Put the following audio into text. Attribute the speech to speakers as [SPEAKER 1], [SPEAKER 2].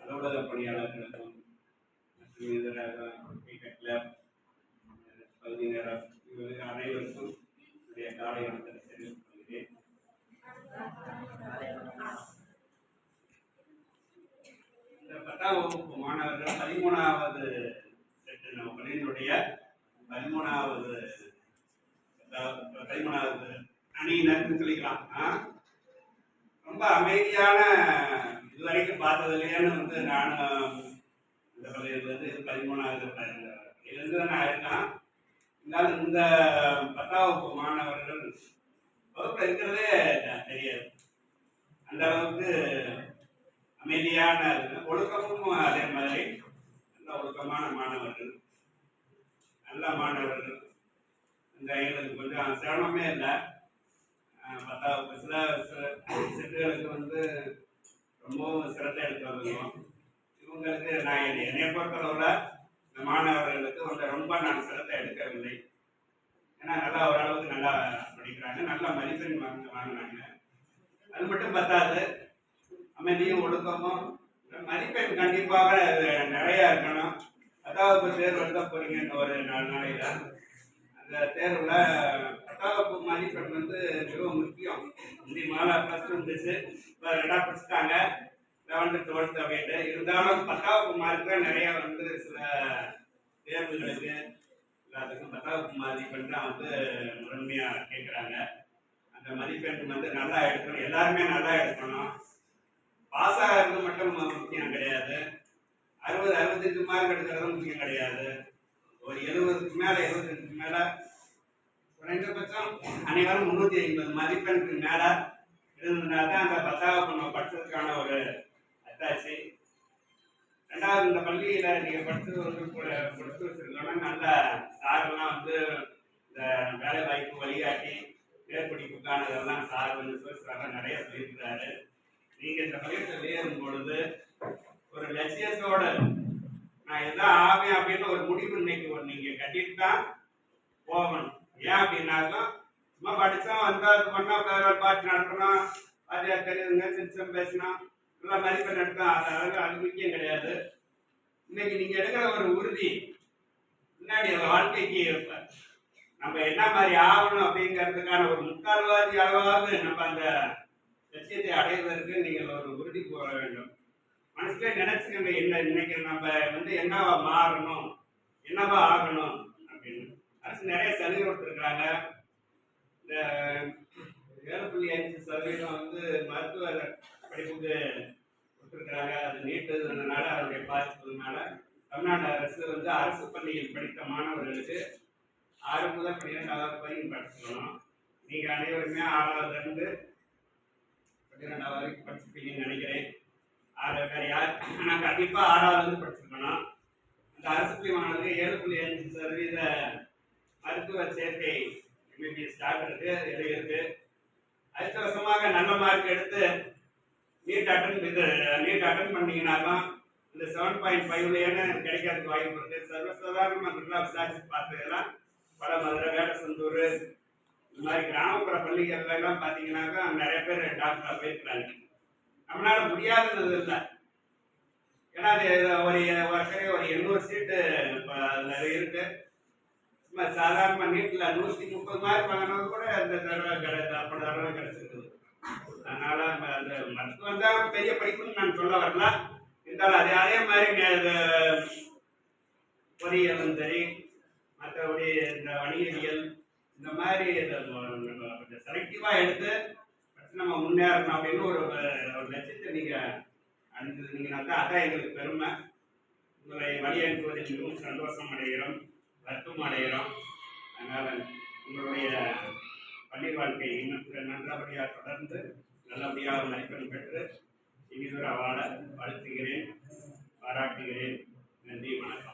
[SPEAKER 1] அலுவலக பணியாளர்களுக்கும் மற்றும் இதர கிளப் பகுதியினர் அனைவருக்கும் காலை வணக்கத்தை தெரிவித்துக் கொள்கிறேன். இந்த 10ஆம் வகுப்பு மாணவர்கள் 13வது செட்டு நம்ம பள்ளியினுடைய 13வது அணியினர்னு சொல்லிக்கலாம். ரொம்ப அமைதியான இதுவரைக்கும் பார்த்ததுலையான்னு நானும் இந்த பள்ளியிலிருந்து 13வது பள்ளியிலிருந்து நான் இருக்கேன். இருந்தாலும் இந்த 10ஆம் வகுப்பு மாணவர்கள் வகுப்பில் இருக்கிறதே தெரியாது. அந்த அளவுக்கு அமைதியான ஒழுக்கமும் அதே மாதிரி நல்ல ஒழுக்கமான மாணவர்கள், நல்ல மாணவர்கள். இந்த எங்களுக்கு கொஞ்சம் சிரமமே இல்லை. 10ஆவது சில செட்டுகளுக்கு ரொம்பவும் சிரத்தை எடுத்து வந்துடும். இவங்களுக்கு நான் என்னை பொறுத்தளவில் இந்த மாணவர்களுக்கு ரொம்ப நான் சிரத்தை எடுக்கவில்லை. ஏன்னா நல்லா ஓரளவுக்கு நல்லா படிக்கிறாங்க, நல்ல மதிப்பெண் வாங்கினாங்க. அது மட்டும் பத்தாது, அமைதியும் ஒழுக்கமும் மதிப்பெண் கண்டிப்பாக நிறைய இருக்கணும். 10ஆவது தேர்வு எழுத போறீங்க ஒரு 4 நாளையில. அந்த தேர்வில் 10ஆவது மதிப்பெண் மிகவும் முக்கியம். முந்தி மாலை ஃபர்ஸ்ட் இருந்துச்சு, இப்போ 2ஆக பிடிச்சிட்டாங்க 11th 12th அப்படின்ட்டு. இருந்தாலும் 10ஆவது மார்க் தான் நிறைய சில தேர்வுகளுக்கு எல்லாத்துக்கும் 10ஆவது மதிப்பெண் தான் முதன்மையாக கேட்குறாங்க. அந்த மதிப்பெண் நல்லா எடுக்கணும், எல்லாருமே நல்லா எடுக்கணும். பாஸ் ஆகிறது மட்டும் முக்கியம் கிடையாது. 60-65 மார்க் எடுக்கிறதும் முக்கியம் கிடையாது. ஒரு 70க்கு மேலே 75க்கு மேலே குறைந்தபட்சம் அனைவரும் 350 மதிப்பெண்ணுக்கு மேலே இருந்ததுனா தான் அந்த 10ஆவது நம்ம படித்ததுக்கான ஒரு அத்தாட்சி. 2வது இந்த பள்ளியில் நீங்கள் படித்து வச்சிருக்கோன்னா நல்ல சாரெல்லாம் இந்த வேலை வாய்ப்பு வழிகாட்டி மேற்படிப்புக்கான இதெல்லாம் சார் சொல்லியிருக்கிறாங்க, நிறைய சொல்லியிருக்கிறாரு. நீங்கள் இந்த பள்ளியில் ஏறும் பொழுது ஒரு லட்சியத்தோடு நான் எல்லாம் ஆவேன் அப்படின்னு ஒரு முடிவு இன்னைக்கு நீங்கள் கட்டிட்டு தான் போகணும். ஏன் அப்படின்னாலும் சும்மா படித்தா பண்ணா பாட்டு நடக்கணும், வாத்தியார் தெரியுதுங்க சிரிச்சம் பேசணும், நல்லா மதிப்பெண் எடுத்தோம், அது முக்கியம் கிடையாது. இன்னைக்கு நீங்கள் எடுக்கிற ஒரு உறுதி முன்னாடி வாழ்க்கைக்கு நம்ம என்ன மாதிரி ஆகணும் அப்படிங்கிறதுக்கான ஒரு 3/4 அளவாவது நம்ம அந்த லட்சியத்தை அடைவதற்கு நீங்கள் ஒரு உறுதி போட வேண்டும். மனசுல நினைச்சுக்கங்க, என்ன இன்னைக்கு நம்ம என்னவா மாறணும், என்னவா ஆகணும் அப்படின்னு. அரசு நிறைய சலுகை கொடுத்துருக்காங்க. இந்த 7.5% மருத்துவ படிப்புக்கு கொடுத்துருக்காங்க. அது நீட்டுனால அதனுடைய பாதிப்புனால தமிழ்நாடு அரசு அரசு பள்ளியில் படித்த மாணவர்களுக்கு 6 முதல் 12வது வரைக்கும் படிச்சுக்கணும். நீங்கள் அனைவருமே 6வதுலேருந்து 12வது வரைக்கும் படிச்சிருப்பீங்கன்னு நினைக்கிறேன். வேறு யார் நான் கண்டிப்பாக 6வது படிச்சிருக்கணும். அந்த அரசு பள்ளி மாணவர்களுக்கு 7.5% மருத்துவ சேர்க்கை எம்பிபிஎஸ் டாக்டருக்கு இருக்கு. அதிர்ஷ்டவசமாக நல்ல மார்க் எடுத்து நீட் அட்டன் பண்ணீங்கன்னாலும் இந்த 7.5 கிடைக்கிறதுக்கு வாய்ப்பு இருக்கு. சர்வசாதாரணமாக விசாரிச்சு பார்த்ததெல்லாம் பல மதுரை, வேடசந்தூர் இந்த மாதிரி கிராமப்புற பள்ளிகள்ல எல்லாம் பார்த்தீங்கன்னாக்கா நிறைய பேர் டாக்டராக போயிருக்கிறாங்க. நம்மளால முடியாதது இல்லை. ஏன்னா அது ஒரு 800 சீட்டு அதில் இருக்கு. சும்மா சாதாரண நீட்டில் 130 மார்க் வாங்கினது கூட இந்த தடவை கிடைச்சிருக்குது. அதனால அந்த மருத்துவம் தான் பெரிய படிப்புன்னு நான் சொல்ல வரல. இருந்தாலும் அதே மாதிரி பொறியியலும் சரி, மற்றபடி இந்த வணிகவியல் இந்த மாதிரி கொஞ்சம் செலக்டிவாக எடுத்து நம்ம முன்னேறணும் அப்படின்னு ஒரு லட்சியத்தை நீங்கள் அணிஞ்சிருந்தீங்கன்னா தான் அதான் எங்களுக்கு பெருமை. உங்களை வழி அனுப்புவதில் மிகவும் சந்தோஷம் அடைகிறோம், வருத்தம் அடைகிறோம். அதனால் உங்களுடைய பள்ளி வாழ்க்கை இன்னும் நல்லபடியாக தொடர்ந்து நல்லபடியாக மதிப்பெண் பெற்று இனிதொரு வாழ வாழ்த்துகிறேன், பாராட்டுகிறேன். நன்றி, வணக்கம்.